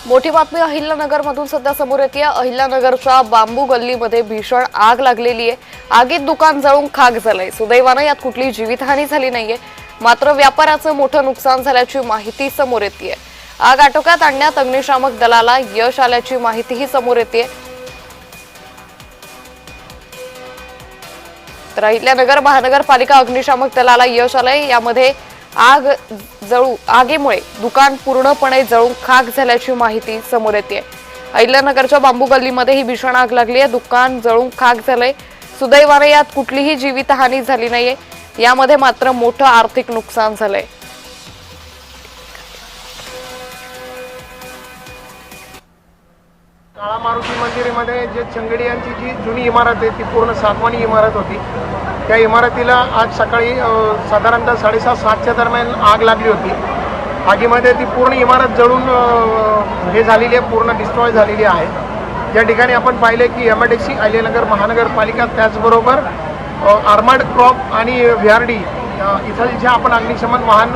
मोठी बातमी अहिल्यानगरमधून सध्या समोर येते। अहिल्यानगरच्या बांबू गल्लीमध्ये भीषण आग लागलेली आहे। आगीत दुकान जळून खाक झालंय। सुदैवाने यात कुठलीही जीवितहानी झाली नाहीये, मात्र व्यापाराचं मोठं नुकसान झाल्याची माहिती समोर येते। आग आटोक्यात आणण्यात अग्निशामक दलाला यश आल्याची माहितीही समोर येते। तर अहिल्यानगर महानगरपालिका अग्निशामक दलाला यश आलंय। यामध्ये आगीमुळे दुकान पूर्णपणे जळून खाक झाल्याची माहिती समोर येते। अहिल्यानगरच्या बांबू गल्लीमध्ये ही भीषण आग लागली आहे। दुकान जळून खाक झालंय। सुदैवाने यात कुठलीही जीवितहानी झाली नाहीये, यामध्ये मात्र मोठं आर्थिक नुकसान झालंय। काळा मारुती मंदिरामध्ये जे चंगडी यांची जी जुनी इमारत आहे ती पूर्ण सागवानी इमारत होती। त्या इमारतीला आज सकाळी साधारणतः 6:30-7च्या दरम्यान आग लागली होती। आगीमध्ये ती पूर्ण इमारत जळून हे झालेली आहे, पूर्ण डिस्ट्रॉय झालेली आहे। या ठिकाणी आपण पाहिले की एमआयडीसी अहिल्यानगर महानगरपालिका त्याचबरोबर आर्मर्ड क्रॉप आणि VRD इथं जे आपण अग्निशमन वाहन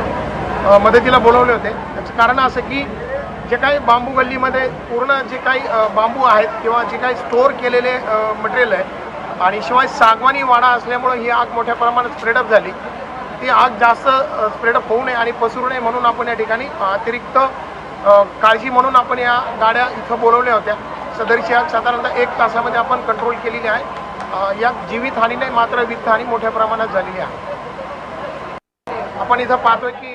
मदतीला बोलवले होते। त्याचं कारण असं की जे काही बांबू गल्लीमध्ये पूर्ण जे काही बांबू आहेत किंवा जे काही स्टोअर केलेले मटेरियल आहे आणि शिवाय सागवानी वाडा असल्यामुळे ही आग मोठ्या प्रमाणात स्प्रेडअप झाली। ती आग जास्त स्प्रेडअप होऊ नये आणि पसरू नये म्हणून आपण या ठिकाणी अतिरिक्त काळजी म्हणून आपण या गाड्या इथं बोलवल्या होत्या। सदरची आग साधारणतः 1 तासामध्ये आपण कंट्रोल केलेली आहे। या जीवितहानी नाही, मात्र वित्तहानी मोठ्या प्रमाणात झालेली आहे। आपण इथं पाहतोय की